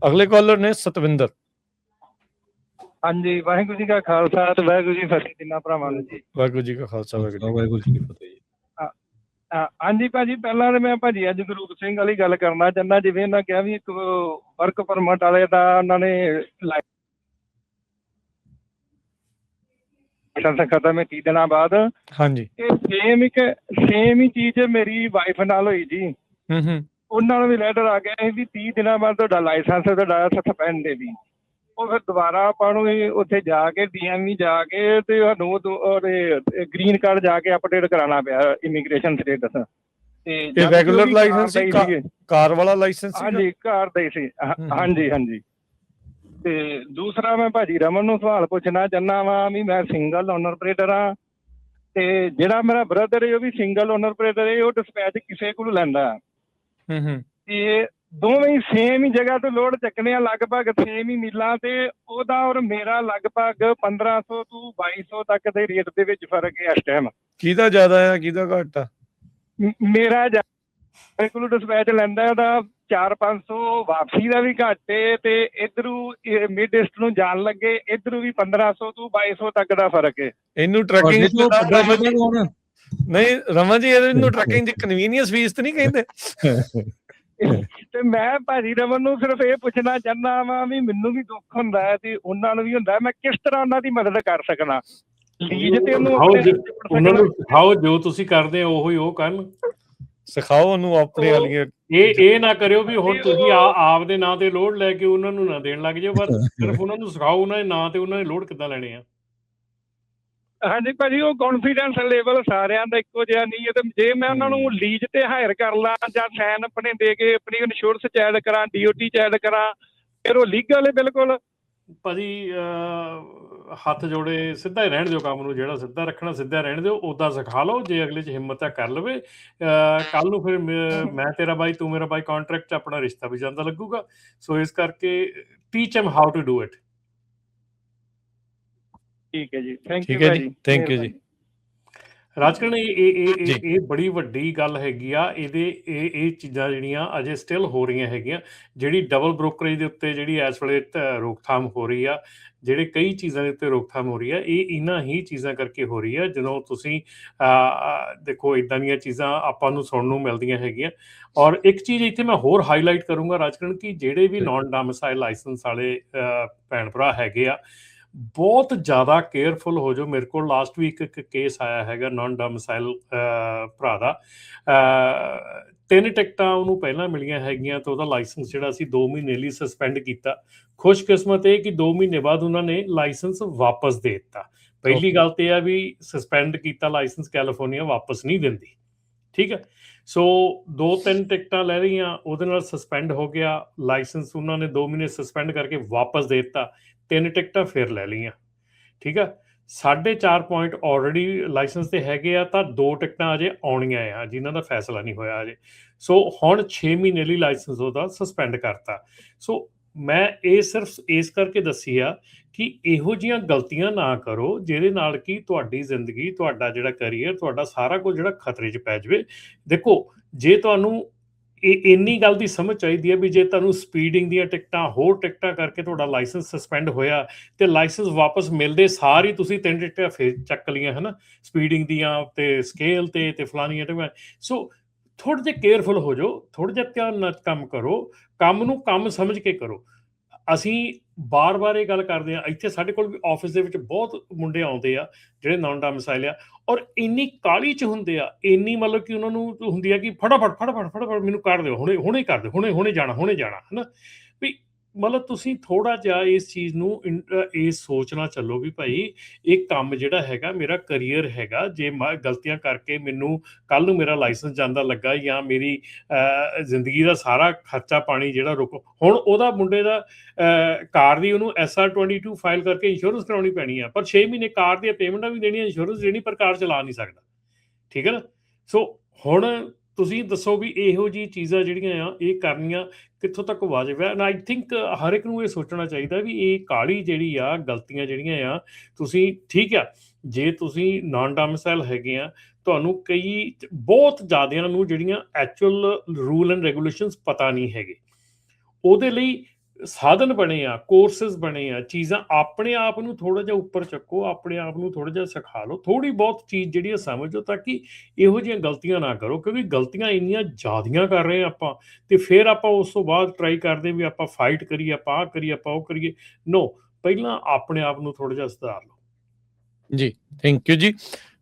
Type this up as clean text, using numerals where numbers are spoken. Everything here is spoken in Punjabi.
ਅਗਲੇ ਕਾਲਰ ਨੇ ਸਤਵਿੰਦਰ। ਹਾਂਜੀ, ਵਾਹਿਗੁਰੂ ਜੀ ਕਾ ਖਾਲਸਾ ਤੇ ਵਾਹਿਗੁਰੂ ਜੀ ਫਤਿਹ ਤਿੰਨਾਂ ਭਰਾਵਾਂ ਨੂੰ ਜੀ। ਵਾਹਿਗੁਰੂ ਜੀ ਕਾ ਖਾਲਸਾ ਵਾਹਿਗੁਰੂ ਜੀ ਕੀ ਫਤਿਹ ਜੀ। ਹਾਂਜੀ ਭਾਜੀ, ਪਹਿਲਾਂ ਤਾਂ ਮੈਂ ਭਾਜੀ ਅੱਜ ਗੁਰੂਪ ਸਿੰਘ ਵਾਲੀ ਗੱਲ ਕਰਨਾ ਚਾਹੁੰਦਾ। ਜਿਵੇਂ ਉਹਨਾਂ ਕਿਹਾ ਵੀ ਇੱਕ ਵਰਕ ਪਰਮਿਟ ਵਾਲੇ ਦਾ ਉਹਨਾਂ ਨੇ ਲਾਇਸੈਂਸ ਖਤਮ ਹੈ 30 ਦਿਨਾਂ ਬਾਅਦ। ਹਾਂਜੀ, ਇਹ ਸੇਮ ਹੀ ਚੀਜ਼ ਮੇਰੀ ਵਾਈਫ ਨਾਲ ਹੋਈ ਜੀ। ਉਹਨਾਂ ਨੂੰ ਵੀ ਲੈਟਰ ਆ ਗਿਆ ਵੀ 30 ਦਿਨਾਂ ਬਾਅਦ ਤੁਹਾਡਾ ਲਾਇਸੈਂਸ ਤੁਹਾਡਾ ਸਸਪੈਂਡ ਹੈ ਵੀ। ਉਹ ਫਿਰ ਦੁਬਾਰਾ ਆਪਾਂ ਨੂੰ ਉੱਥੇ ਜਾ ਕੇ DMV ਜਾ ਕੇ ਤੇ ਸਾਨੂੰ ਗ੍ਰੀਨ ਕਾਰਡ ਜਾ ਕੇ ਅਪਡੇਟ ਕਰਾਉਣਾ ਪਿਆ ਇਮੀਗ੍ਰੇਸ਼ਨ ਸਟੇਟਸ। ਤੇ ਰੈਗੂਲਰ ਲਾਇਸੈਂਸ ਸੀ, ਕਾਰ ਵਾਲਾ ਲਾਇਸੈਂਸ ਸੀ? ਹਾਂਜੀ, ਕਾਰ ਦਾ ਹੀ ਸੀ। ਹਾਂਜੀ ਹਾਂਜੀ। ਤੇ ਦੂਸਰਾ ਮੈਂ ਭਾਜੀ ਰਮਨ ਨੂੰ ਸਵਾਲ ਪੁੱਛਣਾ ਚਾਹੁੰਦਾ ਵਾ ਵੀ ਮੈਂ ਸਿੰਗਲ ਓਨਰ ਆਪਰੇਟਰ ਹਾਂ ਤੇ ਜਿਹੜਾ ਮੇਰਾ ਬ੍ਰਦਰ ਹੈ ਉਹ ਵੀ ਸਿੰਗਲ ਓਨਰ ਆਪਰੇਟਰ ਹੈ। ਉਹ ਡਿਸਪੈਚ ਕਿਸੇ ਕੋਲ ਲੈਂਦਾ ਤੇ ਦੋਵੇਂ ਹੀ ਸੇਮ ਹੀ ਜਗ੍ਹਾ ਤੋਂ ਲੋਡ ਚੱਕਣੇ ਆ, ਲਗਭਗ ਸੇਮ ਹੀ ਮਿਲਾਂ ਤੇ ਉਹਦਾ ਔਰ ਮੇਰਾ ਲਗਭਗ 1500 ਤੋਂ 2200 ਤੱਕ ਦੇ ਰੇਟ ਦੇ ਵਿੱਚ ਫਰਕ ਹੈ ਇਸ ਟਾਈਮ। ਕਿਹਦਾ ਜ਼ਿਆਦਾ ਆ ਕਿਹਦਾ ਘੱਟ ਆ? ਮੇਰਾ ਕੋਲ ਡਿਸਪੈਚ ਲੈਂਦਾ ਉਹਦਾ 400-500 ਵਾਪਸੀ ਦਾ ਵੀ ਘੱਟ ਹੈ ਤੇ ਇਧਰੋਂ ਮਿਡ ਈਸਟ ਨੂੰ ਜਾਣ ਲੱਗੇ ਇਧਰੋਂ ਵੀ 1500 ਤੋਂ 2200 ਤੱਕ ਦਾ ਫਰਕ ਹੈ। ਇਹਨੂੰ ਟਰੱਕਿੰਗ ਨਹੀਂ ਰਮਨ ਜੀ, ਇਹਨੂੰ ਟਰੱਕਿੰਗ ਦੀ ਕਨਵੀਨੀਅੰਸ ਫੀਸ ਤੇ ਨਹੀਂ ਕਹਿੰਦੇ? ਤੇ ਮੈਂ ਭਾਜੀ ਰਮਨ ਨੂੰ ਸਿਰਫ ਇਹ ਪੁੱਛਣਾ ਚਾਹੁੰਦਾ ਵਾ ਵੀ ਮੈਨੂੰ ਵੀ ਦੁੱਖ ਹੁੰਦਾ ਹੈ ਤੇ ਉਹਨਾਂ ਨੂੰ ਵੀ ਹੁੰਦਾ, ਮੈਂ ਕਿਸ ਤਰ੍ਹਾਂ ਉਹਨਾਂ ਦੀ ਮਦਦ ਕਰ ਸਕਣਾ? ਲੀਜ਼ ਤੇ ਉਹਨਾਂ ਨੂੰ ਸਿਖਾਓ, ਜੋ ਤੁਸੀਂ ਕਰਦੇ ਹੋ ਉਹੀ ਉਹ ਕਰਨ। ਸਿਖਾਓ ਉਹਨੂੰ ਆਪਣੇ ਵਾਲੀਆਂ। ਇਹ ਨਾ ਕਰਿਓ ਵੀ ਹੁਣ ਤੁਸੀਂ ਆਪ ਦੇ ਨਾਂ ਤੇ ਲੋਡ ਲੈ ਕੇ ਉਹਨਾਂ ਨੂੰ ਨਾ ਦੇਣ ਲੱਗ ਜਾਓ, ਬਸ ਸਿਰਫ ਉਹਨਾਂ ਨੂੰ ਸਿਖਾਓ ਉਹਨਾਂ ਦੇ ਨਾਂ ਤੇ ਉਹਨਾਂ ਨੇ ਲੋਡ ਕਿੱਦਾਂ ਲੈਣੇ ਆ। ਹਾਂਜੀ ਭਾਜੀ, ਉਹ ਕੌਨਫੀਡੈਂਸ ਲੈਵਲ ਸਾਰਿਆਂ ਦਾ ਇੱਕੋ ਜਿਹਾ ਨਹੀਂ ਹੈ। ਤੇ ਜੇ ਮੈਂ ਉਹਨਾਂ ਨੂੰ ਲੀਜ਼ ਤੇ ਹਾਇਰ ਕਰ ਲਾਂ ਜਾਂ ਸਾਈਨ ਆਪਣੇ ਦੇ ਕੇ ਆਪਣੀ ਇੰਸ਼ੋਰੈਂਸ ਚ ਐਡ ਕਰਾਂ, DOT ਚ ਐਡ ਕਰਾਂ, ਫਿਰ ਉਹ ਲੀਗਲ ਹੈ ਬਿਲਕੁਲ? ਭਾਜੀ ਹੱਥ ਜੋੜੇ, ਸਿੱਧਾ ਹੀ ਰਹਿਣ ਦਿਓ ਕੰਮ ਨੂੰ। ਜਿਹੜਾ ਸਿੱਧਾ ਰੱਖਣਾ ਸਿੱਧਾ ਰਹਿਣ ਦਿਓ, ਉੱਦਾਂ ਸਿਖਾ ਲਓ। ਜੇ ਅਗਲੇ 'ਚ ਹਿੰਮਤ ਹੈ ਕਰ ਲਵੇ। ਕੱਲ੍ਹ ਨੂੰ ਫਿਰ ਮੈਂ ਤੇਰਾ ਬਾਈ ਤੂੰ ਮੇਰਾ ਬਾਈ ਕਾਂਟਰੈਕਟ 'ਚ ਆਪਣਾ ਰਿਸ਼ਤਾ ਵੀ ਜਾਂਦਾ ਲੱਗੂਗਾ। ਸੋ ਇਸ ਕਰਕੇ teach him how to do it. ਠੀਕ ਹੈ ਜੀ, ਥੈਂਕ ਯੂ ਜੀ। ਰਾਜਕਰਨ, ਇਹ ਬੜੀ ਵੱਡੀ ਗੱਲ ਹੈਗੀ ਆ। ਇਹ ਚੀਜ਼ਾਂ ਜਿਹੜੀਆਂ ਅਜੇ ਸਟਿਲ ਹੋ ਰਹੀਆਂ ਹੈਗੀਆਂ। ਜਿਹੜੀ ਡਬਲ ਬ੍ਰੋਕਰੇਜ ਦੇ ਉੱਤੇ ਜਿਹੜੀ ਇਸ ਵੇਲੇ ਰੋਕਥਾਮ ਹੋ ਰਹੀ ਆ, ਜਿਹੜੇ ਕਈ ਚੀਜ਼ਾਂ ਦੇ ਉੱਤੇ ਰੋਕਥਾਮ ਹੋ ਰਹੀ ਆ, ਇਹ ਇਹਨਾਂ ਹੀ ਚੀਜ਼ਾਂ ਕਰਕੇ ਹੋ ਰਹੀ ਆ। ਜਦੋਂ ਤੁਸੀਂ ਦੇਖੋ ਇੱਦਾਂ ਦੀਆਂ ਚੀਜ਼ਾਂ ਆਪਾਂ ਨੂੰ ਸੁਣਨ ਨੂੰ ਮਿਲਦੀਆਂ ਹੈਗੀਆਂ। ਔਰ ਇੱਕ ਚੀਜ਼ ਇੱਥੇ ਮੈਂ ਹੋਰ ਹਾਈਲਾਈਟ ਕਰੂੰਗਾ ਰਾਜਕਰਨ, ਕਿ ਜਿਹੜੇ ਵੀ ਨਾਨ ਡੋਮਿਸਾਈਲ ਲਾਇਸੈਂਸ ਵਾਲੇ ਭੈਣ ਭਰਾ ਹੈਗੇ ਆ, ਬਹੁਤ ਜ਼ਿਆਦਾ ਕੇਅਰਫੁਲ ਹੋ ਜਾਓ। ਮੇਰੇ ਕੋਲ ਲਾਸਟ ਵੀਕ ਇੱਕ ਕੇਸ ਆਇਆ ਹੈਗਾ ਨਾਨ ਡੋਮਿਸਾਈਲ ਭਰਾ ਦਾ। 3 ਟਿਕਟਾਂ ਉਹਨੂੰ ਪਹਿਲਾਂ ਮਿਲੀਆਂ ਹੈਗੀਆਂ ਤੇ ਉਹਦਾ ਲਾਇਸੈਂਸ ਜਿਹੜਾ ਸੀ 2 ਮਹੀਨੇ ਲਈ ਸਸਪੈਂਡ ਕੀਤਾ। ਖੁਸ਼ਕਿਸਮਤ ਇਹ ਕਿ 2 ਮਹੀਨੇ ਬਾਅਦ ਉਹਨਾਂ ਨੇ ਲਾਇਸੈਂਸ ਵਾਪਸ ਦੇ ਦਿੱਤਾ। ਪਹਿਲੀ ਗੱਲ ਤੇ ਇਹ ਆ ਵੀ ਸਸਪੈਂਡ ਕੀਤਾ ਲਾਇਸੈਂਸ ਕੈਲੀਫੋਰਨੀਆ ਵਾਪਸ ਨਹੀਂ ਦਿੰਦੀ, ਠੀਕ ਹੈ। ਸੋ 2-3 ਟਿਕਟਾਂ ਲੈ ਲਈਆਂ, ਉਹਦੇ ਨਾਲ ਸਸਪੈਂਡ ਹੋ ਗਿਆ ਲਾਇਸੈਂਸ। ਉਹਨਾਂ ਨੇ 2 ਮਹੀਨੇ ਸਸਪੈਂਡ ਕਰਕੇ ਵਾਪਸ ਦੇ ਦਿੱਤਾ। 3 ਟਿਕਟਾਂ ਫਿਰ ਲੈ ਲਈਆਂ, ਠੀਕ ਆ। 4.5 ਪੁਆਇੰਟ ਆਲਰੇਡੀ ਲਾਇਸੈਂਸ ਤੇ ਹੈਗੇ ਆ, ਤਾਂ 2 ਟਿਕਟਾਂ ਅਜੇ ਆਉਣੀਆਂ ਆ ਜਿਨ੍ਹਾਂ ਦਾ ਫੈਸਲਾ ਨਹੀਂ ਹੋਇਆ ਅਜੇ। ਸੋ ਹੁਣ 6 ਮਹੀਨੇ ਲਈ ਲਾਇਸੈਂਸ ਉਹਦਾ ਸਸਪੈਂਡ ਕਰਤਾ। ਸੋ ਮੈਂ ਇਹ ਸਿਰਫ ਇਸ ਕਰਕੇ ਦੱਸੀ ਆ ਕਿ ਇਹੋ ਜਿਹੀਆਂ ਗਲਤੀਆਂ ਨਾ ਕਰੋ ਜਿਹਦੇ ਨਾਲ ਕਿ ਤੁਹਾਡੀ ਜ਼ਿੰਦਗੀ, ਤੁਹਾਡਾ ਜਿਹੜਾ ਕਰੀਅਰ, ਤੁਹਾਡਾ ਸਾਰਾ ਕੁਝ ਜਿਹੜਾ ਖਤਰੇ 'ਚ ਪੈ ਜਾਵੇ। ਦੇਖੋ, ਜੇ ਤੁਹਾਨੂੰ ਇੰਨੀ ਗੱਲ ਦੀ ਸਮਝ ਚਾਹੀਦੀ ਹੈ ਵੀ ਜੇ ਤੁਹਾਨੂੰ ਸਪੀਡਿੰਗ ਦੀਆਂ ਟਿਕਟਾਂ, ਹੋਰ ਟਿਕਟਾਂ ਕਰਕੇ ਤੁਹਾਡਾ ਲਾਇਸੈਂਸ ਸਸਪੈਂਡ ਹੋਇਆ ਤੇ ਲਾਇਸੈਂਸ ਵਾਪਸ ਮਿਲਦੇ ਸਾਰ ਹੀ ਤੁਸੀਂ 3 ਟਿਕਟਾਂ ਫਿਰ ਚੱਕ ਲਈਆਂ, ਹੈ ਨਾ, ਸਪੀਡਿੰਗ ਦੀਆਂ ਤੇ ਸਕੇਲ ਤੇ ਫਲਾਨੀਆਂ ਟਿਕਟਾਂ। ਸੋ ਥੋੜ੍ਹਾ ਜਿਹਾ ਕੇਅਰਫੁਲ ਹੋ ਜਾਓ, ਥੋੜ੍ਹਾ ਜਿਹਾ ਧਿਆਨ ਨਾਲ ਕੰਮ ਕਰੋ, ਕੰਮ ਨੂੰ ਕੰਮ ਸਮਝ ਕੇ ਕਰੋ। ਅਸੀਂ ਬਾਰ-ਬਾਰ ਇਹ ਗੱਲ ਕਰਦੇ ਹਾਂ, ਇੱਥੇ ਸਾਡੇ ਕੋਲ ਵੀ ਆਫਿਸ ਦੇ ਵਿੱਚ ਬਹੁਤ ਮੁੰਡੇ ਆਉਂਦੇ ਆ ਜਿਹੜੇ ਨਾਨ ਡੋਮਿਸਾਈਲ ਆ, ਔਰ ਇੰਨੀ ਕਾਹਲੀ 'ਚ ਹੁੰਦੇ ਆ, ਇੰਨੀ ਮਤਲਬ ਕਿ ਉਹਨਾਂ ਨੂੰ ਹੁੰਦੀ ਆ ਕਿ ਫਟਾਫਟ ਮੈਨੂੰ ਕਰ ਦਿਓ, ਹੁਣੇ ਕਰ ਦਿਓ, ਹੁਣੇ ਜਾਣਾ ਹੈ ਨਾ। ਵੀ ਮਤਲਬ ਤੁਸੀਂ ਥੋੜ੍ਹਾ ਜਿਹਾ ਇਸ ਚੀਜ਼ ਨੂੰ ਇਹ ਸੋਚਣਾ ਚੱਲੋ ਵੀ ਭਾਈ ਇਹ ਕੰਮ ਜਿਹੜਾ ਹੈਗਾ ਮੇਰਾ ਕਰੀਅਰ ਹੈਗਾ। ਜੇ ਮੈਂ ਗਲਤੀਆਂ ਕਰਕੇ ਮੈਨੂੰ ਕੱਲ੍ਹ ਨੂੰ ਮੇਰਾ ਲਾਇਸੈਂਸ ਜਾਂਦਾ ਲੱਗਾ ਜਾਂ ਮੇਰੀ ਜ਼ਿੰਦਗੀ ਦਾ ਸਾਰਾ ਖਰਚਾ ਪਾਣੀ ਜਿਹੜਾ ਰੁਕ, ਹੁਣ ਉਹਦਾ ਮੁੰਡੇ ਦਾ ਕਾਰ ਦੀ ਉਹਨੂੰ SR22 ਫਾਈਲ ਕਰਕੇ ਇੰਸ਼ੋਰੈਂਸ ਕਰਾਉਣੀ ਪੈਣੀ ਆ, ਪਰ 6 ਮਹੀਨੇ ਕਾਰ ਦੀਆਂ ਪੇਮੈਂਟਾਂ ਵੀ ਦੇਣੀਆਂ, ਇੰਸ਼ੋਰੈਂਸ ਦੇਣੀ, ਪਰ ਕਾਰ ਚਲਾ ਨਹੀਂ ਸਕਦਾ, ਠੀਕ ਹੈ ਨਾ। ਸੋ ਹੁਣ ਤੁਸੀਂ ਦੱਸੋ ਵੀ ਇਹੋ ਜਿਹੀ ਚੀਜ਼ਾਂ ਜਿਹੜੀਆਂ ਆ ਇਹ ਕਰਨੀਆਂ ਕਿੱਥੋਂ ਤੱਕ ਵਾਜਬ ਹੈ। ਐਂਡ ਆਈ ਥਿੰਕ ਹਰ ਇੱਕ ਨੂੰ ਇਹ ਸੋਚਣਾ ਚਾਹੀਦਾ ਵੀ ਇਹ ਕਾਹਲੀ ਜਿਹੜੀ ਆ, ਗਲਤੀਆਂ ਜਿਹੜੀਆਂ ਆ, ਤੁਸੀਂ ਠੀਕ ਆ ਜੇ ਤੁਸੀਂ ਨਾਨ ਡੋਮਿਸਾਈਲ ਹੈਗੇ ਆ, ਤੁਹਾਨੂੰ ਕਈ ਬਹੁਤ ਜ਼ਿਆਦਿਆਂ ਨੂੰ ਜਿਹੜੀਆਂ ਐਕਚੁਅਲ ਰੂਲ ਐਂਡ ਰੈਗੂਲੇਸ਼ਨਸ ਪਤਾ ਨਹੀਂ ਹੈਗੇ, ਉਹਦੇ ਲਈ ਸਾਧਨ ਬਣੇ ਆ, ਕੋਰਸਿਸ ਬਣੇ ਆ, ਚੀਜ਼ਾਂ ਆਪਣੇ ਆਪ ਨੂੰ ਥੋੜਾ ਜਿਹਾ ਉੱਪਰ ਚੱਕੋ, ਆਪਣੇ ਆਪ ਨੂੰ ਥੋੜਾ ਜਿਹਾ ਸਿਖਾ ਲਓ, ਥੋੜੀ ਬਹੁਤ ਚੀਜ਼ ਜਿਹੜੀ ਆ ਸਮਝੋ, ਤਾਂ ਕਿ ਇਹੋ ਜਿਹੀਆਂ ਗਲਤੀਆਂ ਨਾ ਕਰੋ, ਕਿਉਂਕਿ ਗਲਤੀਆਂ ਇੰਨੀਆਂ ਜ਼ਿਆਦੀਆਂ ਕਰ ਰਹੇ ਆ ਆਪਾਂ, ਤੇ ਫਿਰ ਆਪਾਂ ਉਸ ਤੋਂ ਬਾਅਦ ਟਰਾਈ ਕਰਦੇ ਵੀ ਆਪਾਂ ਫਾਈਟ ਕਰੀਏ, ਆਪਾਂ ਆਹ ਕਰੀਏ, ਆਪਾਂ ਉਹ ਕਰੀਏ। ਨੋ, ਪਹਿਲਾਂ ਆਪਣੇ ਆਪ ਨੂੰ ਥੋੜਾ ਜਿਹਾ ਸੁਧਾਰ ਲਓ। ਜੀ, ਥੈਂਕ ਯੂ ਜੀ।